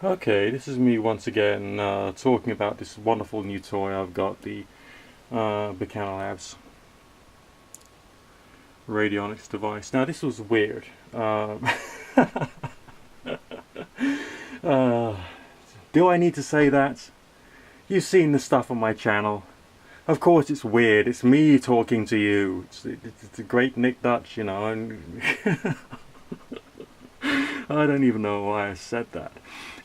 Okay, this is me once again talking about this wonderful new toy I've got, the Berkna Labs Radionics device. Now this was weird. Uh, do I need to say that? You've seen the stuff on my channel. Of course it's weird, it's me talking to you. It's a great Nick Dutch, you know, and I don't even know why I said that.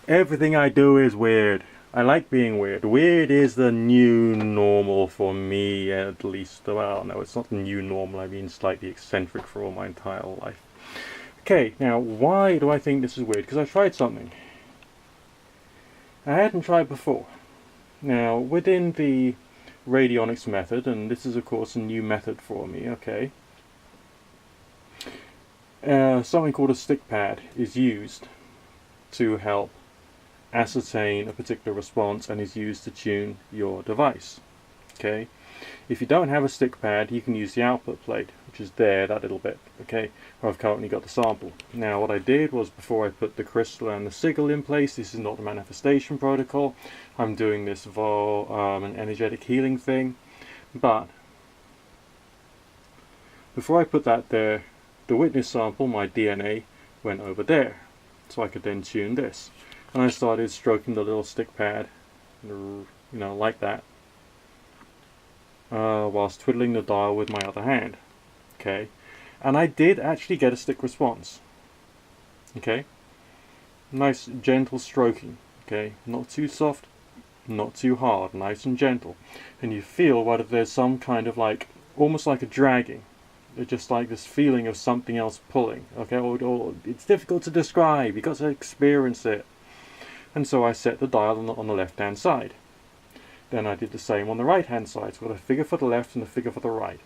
Everything I do is weird. I like being weird. Weird is the new normal for me, at least. Well, no, it's not the new normal. I mean slightly eccentric for all my entire life. Okay, now why do I think this is weird? Because I tried something I hadn't tried before. Now, within the radionics method, and this is of course a new method for me, okay, something called a stick pad is used to help ascertain a particular response and is used to tune your device. Okay, if you don't have a stick pad, you can use the output plate, which is there, that little bit, okay, where I've currently got the sample. Now what I did was, before I put the crystal and the sigil in place, this is not the manifestation protocol, I'm doing this for an energetic healing thing, but before I put that there, the witness sample, my DNA, went over there, so I could then tune this. And I started stroking the little stick pad, you know, like that, whilst twiddling the dial with my other hand. Okay, and I did actually get a stick response. Okay, nice gentle stroking. Okay, not too soft, not too hard, nice and gentle. And you feel whether there's some kind of like, almost like a dragging. It's just like this feeling of something else pulling. Okay, or it's difficult to describe. You've got to experience it. And so I set the dial on the left hand side. Then I did the same on the right hand side. So I've got a figure for the left and a figure for the right.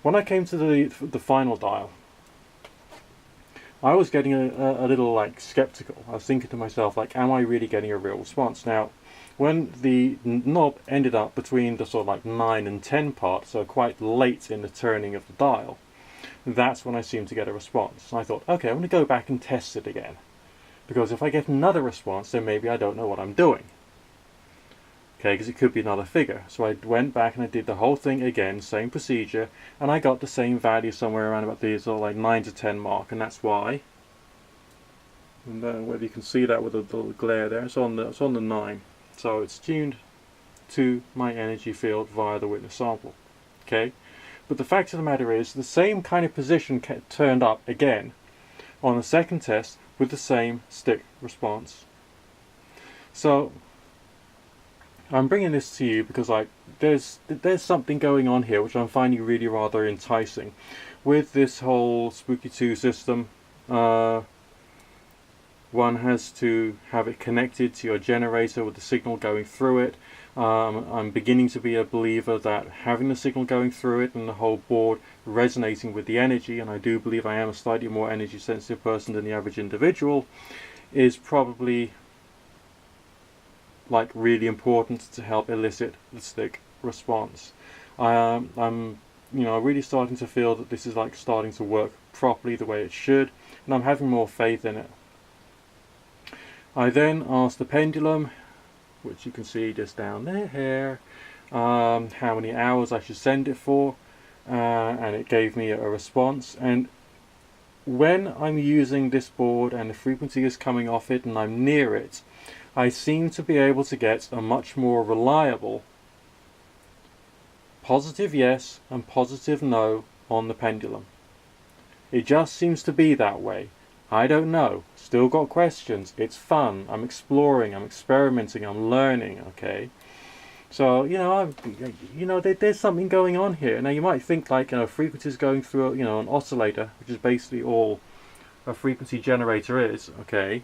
When I came to the final dial, I was getting a little like skeptical. I was thinking to myself, like, am I really getting a real response? Now, when the knob ended up between the sort of like 9 and 10 part, so quite late in the turning of the dial, that's when I seemed to get a response. And I thought, okay, I'm going to go back and test it again. Because if I get another response, then maybe I don't know what I'm doing. Okay, because it could be another figure. So I went back and I did the whole thing again, same procedure, and I got the same value somewhere around about the sort of like 9 to 10 mark, and that's why. And then whether you can see that with the little glare there, it's on the 9. So it's tuned to my energy field via the witness sample. Okay, but the fact of the matter is, the same kind of position turned up again on the second test with the same stick response. So I'm bringing this to you because like there's something going on here which I'm finding really rather enticing with this whole Spooky 2 system. One has to have it connected to your generator with the signal going through it. I'm beginning to be a believer that having the signal going through it and the whole board resonating with the energy, and I do believe I am a slightly more energy sensitive person than the average individual, is probably like really important to help elicit the stick response. I'm really starting to feel that this is like starting to work properly the way it should, and I'm having more faith in it. I then asked the pendulum, which you can see just down there, how many hours I should send it for, and it gave me a response. And when I'm using this board and the frequency is coming off it and I'm near it, I seem to be able to get a much more reliable positive yes and positive no on the pendulum. It just seems to be that way. I don't know. Still got questions. It's fun. I'm exploring. I'm experimenting. I'm learning. Okay. So there's something going on here. Now you might think like frequencies going through an oscillator, which is basically all a frequency generator is. Okay.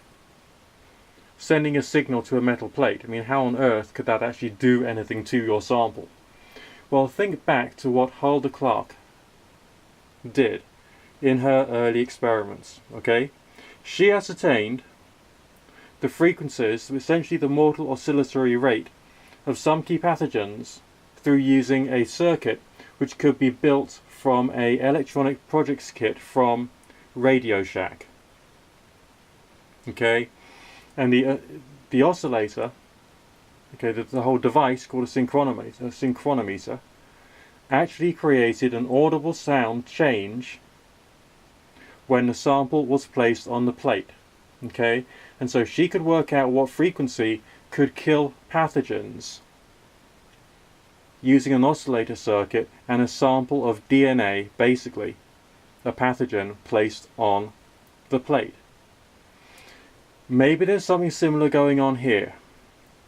Sending a signal to a metal plate. I mean, how on earth could that actually do anything to your sample? Well, think back to what Hulda Clark did in her early experiments. Okay, she ascertained the frequencies, essentially the mortal oscillatory rate of some key pathogens, through using a circuit which could be built from a electronic projects kit from Radio Shack. Okay, and the oscillator, okay, the whole device called a synchronometer, actually created an audible sound change when the sample was placed on the plate. Okay, and so she could work out what frequency could kill pathogens using an oscillator circuit and a sample of DNA, basically a pathogen, placed on the plate. Maybe there's something similar going on here.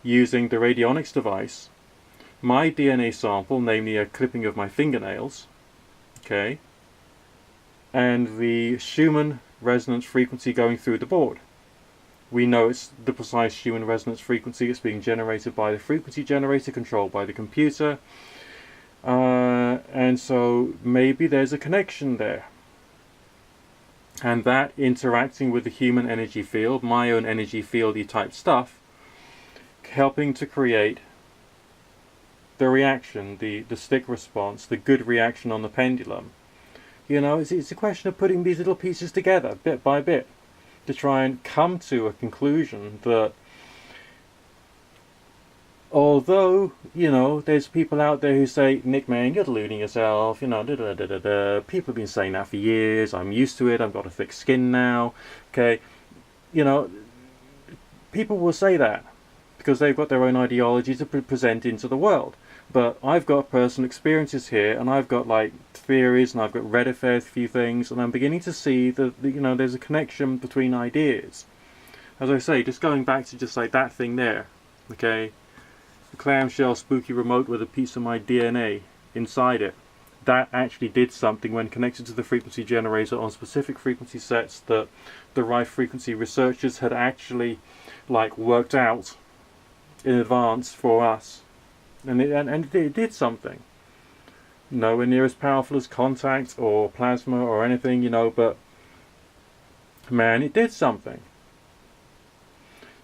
Using the radionics device, my DNA sample, namely a clipping of my fingernails, okay, and the Schumann resonance frequency going through the board. We know it's the precise Schumann resonance frequency. It's being generated by the frequency generator controlled by the computer. And so maybe there's a connection there. And that interacting with the human energy field, my own energy fieldy type stuff, helping to create the reaction, the stick response, the good reaction on the pendulum. You know, it's a question of putting these little pieces together bit by bit to try and come to a conclusion that although, you know, there's people out there who say, Nick, man, you're deluding yourself, you know, people have been saying that for years, I'm used to it, I've got a thick skin now, okay, you know, people will say that because they've got their own ideology to present into the world. But I've got personal experiences here, and I've got like theories, and I've got read a fair few things, and I'm beginning to see that, you know, there's a connection between ideas. As I say, just going back to just like that thing there, okay, the clamshell spooky remote with a piece of my DNA inside it, that actually did something when connected to the frequency generator on specific frequency sets that the Rife frequency researchers had actually like worked out in advance for us. And it did something. Nowhere near as powerful as contact or plasma or anything, you know, but man, it did something.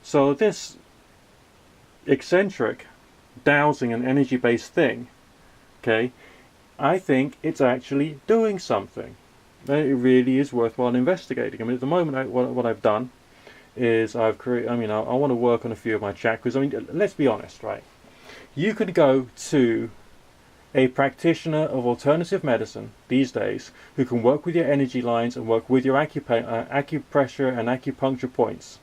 So this eccentric dowsing and energy-based thing, okay, I think it's actually doing something. It really is worthwhile investigating. I mean, at the moment, what I've done is I've created, I mean, I want to work on a few of my chakras. I mean, let's be honest, right? You could go to a practitioner of alternative medicine these days who can work with your energy lines and work with your acupressure and acupuncture points,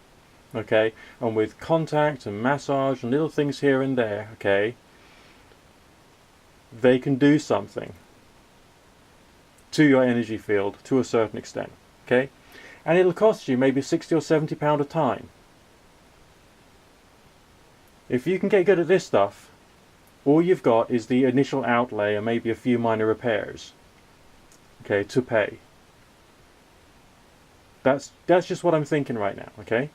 okay, and with contact and massage and little things here and there, okay, they can do something to your energy field to a certain extent, okay, and it'll cost you maybe £60 or £70 a time. If you can get good at this stuff, all you've got is the initial outlay and maybe a few minor repairs, okay, to pay. That's just what I'm thinking right now, okay?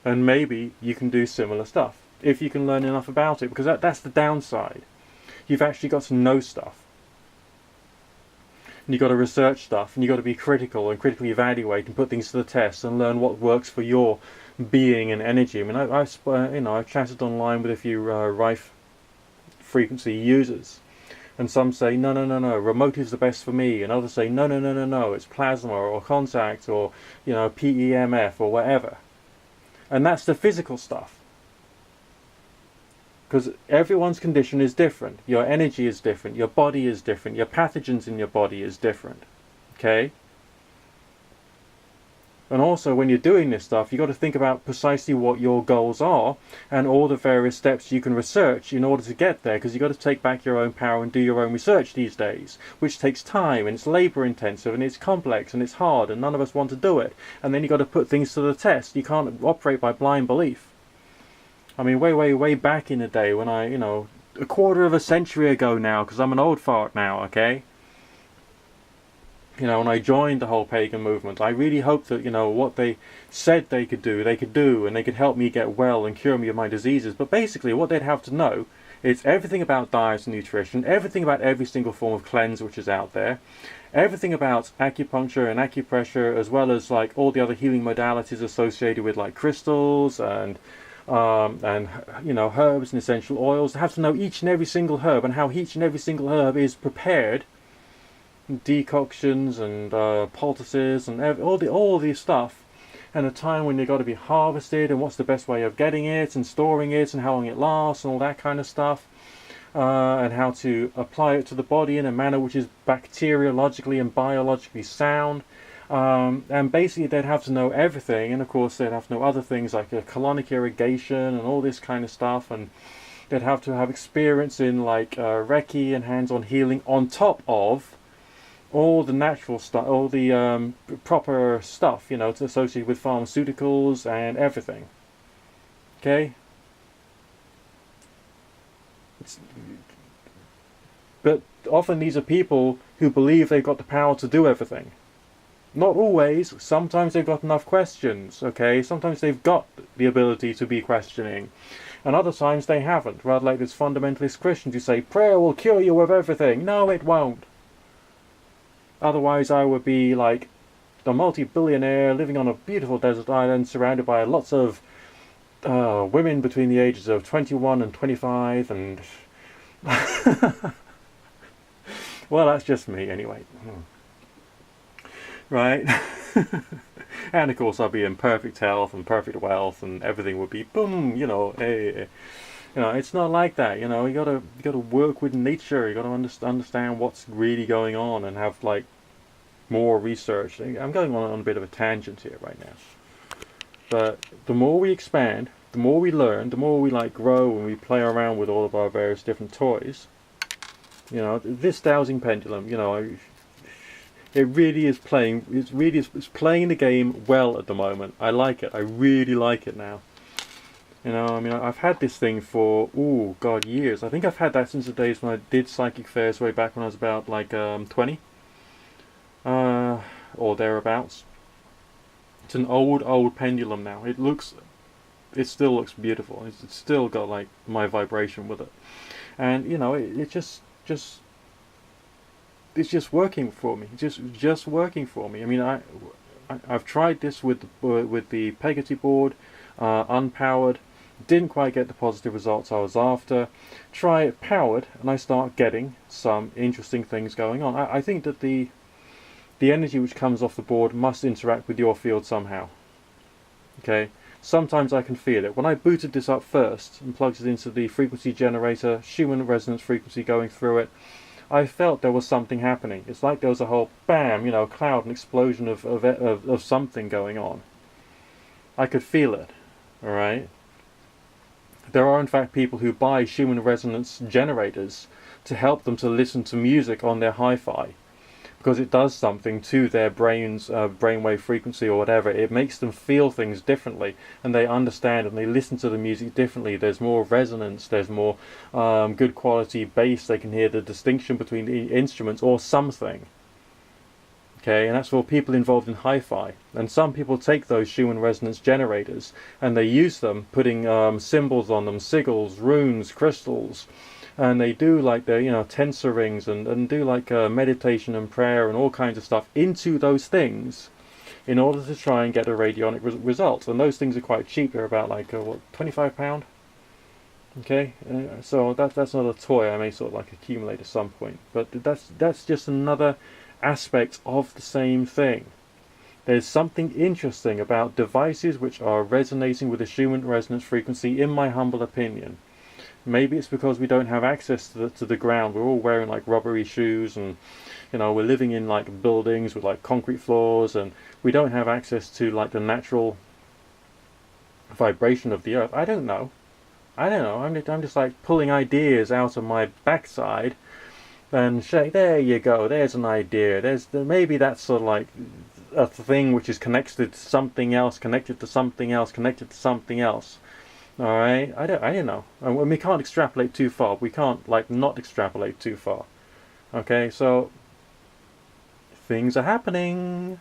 And maybe you can do similar stuff if you can learn enough about it, because that's the downside. You've actually got to know stuff. And you've got to research stuff, and you've got to be critical and critically evaluate and put things to the test and learn what works for your being and energy. I mean, I've chatted online with a few Rife frequency users, and some say no, remote is the best for me, and others say no, it's plasma or contact or, you know, PEMF or whatever. And that's the physical stuff, because everyone's condition is different, your energy is different, your body is different, your pathogens in your body is different, okay? And also, when you're doing this stuff, you've got to think about precisely what your goals are and all the various steps you can research in order to get there, because you've got to take back your own power and do your own research these days, which takes time, and it's labour intensive, and it's complex, and it's hard, and none of us want to do it. And then you've got to put things to the test. You can't operate by blind belief. I mean, way back in the day when I, you know, a quarter of a century ago now, because I'm an old fart now, okay? You know, when I joined the whole pagan movement, I really hoped that, you know, what they said they could do, and they could help me get well and cure me of my diseases. But basically, what they'd have to know is everything about diet and nutrition, everything about every single form of cleanse which is out there, everything about acupuncture and acupressure, as well as like all the other healing modalities associated with like crystals and you know, herbs and essential oils. They have to know each and every single herb and how each and every single herb is prepared. Decoctions and poultices and all these stuff, and a time when they've got to be harvested, and what's the best way of getting it and storing it and how long it lasts and all that kind of stuff, and how to apply it to the body in a manner which is bacteriologically and biologically sound. And basically they'd have to know everything, and of course they'd have to know other things like colonic irrigation and all this kind of stuff, and they'd have to have experience in like Reiki and hands-on healing on top of all the natural stuff, all the proper stuff, you know, to associate with pharmaceuticals and everything. Okay? But often these are people who believe they've got the power to do everything. Not always. Sometimes they've got enough questions, okay? Sometimes they've got the ability to be questioning. And other times they haven't. Rather like this fundamentalist Christians who say, prayer will cure you of everything. No, it won't. Otherwise I would be like a multi-billionaire living on a beautiful desert island surrounded by lots of women between the ages of 21 and 25 and... Well, that's just me anyway. Right? And of course I'll be in perfect health and perfect wealth and everything would be boom, you know, hey. You know, it's not like that, you know, you gotta work with nature, you gotta understand what's really going on and have like more research. I'm going on a bit of a tangent here right now. But the more we expand, the more we learn, the more we like grow and we play around with all of our various different toys. You know, this dowsing pendulum, you know, it really is playing, it's playing the game well at the moment. I like it, I really like it now. You know, I mean, I've had this thing for, oh god, years. I think I've had that since the days when I did psychic fairs way back when I was about like 20. Or thereabouts. It's an old pendulum now. It still looks beautiful. It's still got like my vibration with it. And, you know, it's just working for me. It's just working for me. I mean, I've tried this with the Pegati board, unpowered. Didn't quite get the positive results I was after. Try it powered, and I start getting some interesting things going on. I think that the energy which comes off the board must interact with your field somehow. Okay? Sometimes I can feel it. When I booted this up first and plugged it into the frequency generator, Schumann resonance frequency going through it, I felt there was something happening. It's like there was a whole bam, you know, cloud and explosion of something going on. I could feel it. Alright? There are in fact people who buy Schumann resonance generators to help them to listen to music on their hi-fi, because it does something to their brain's brainwave frequency or whatever. It makes them feel things differently, and they understand and they listen to the music differently. There's more resonance, there's more good quality bass, they can hear the distinction between the instruments or something. Okay, and that's for people involved in hi-fi. And some people take those Schumann resonance generators and they use them, putting symbols on them, sigils, runes, crystals, and they do like the, you know, tensor rings and do like meditation and prayer and all kinds of stuff into those things in order to try and get a radionic result. And those things are quite cheap. They're about like what, £25. Okay, so that's not a toy I may sort of like accumulate at some point. But that's just another aspect of the same thing. There's something interesting about devices which are resonating with the Schumann resonance frequency, in my humble opinion. Maybe it's because we don't have access to the ground. We're all wearing like rubbery shoes, and you know, we're living in like buildings with like concrete floors, and we don't have access to like the natural vibration of the earth. I don't know. I'm just like pulling ideas out of my backside and say, there you go, there's an idea. Maybe that's sort of like a thing which is connected to something else, connected to something else, connected to something else. All right, I don't know. And we can't extrapolate too far. We can't like not extrapolate too far. Okay, so things are happening.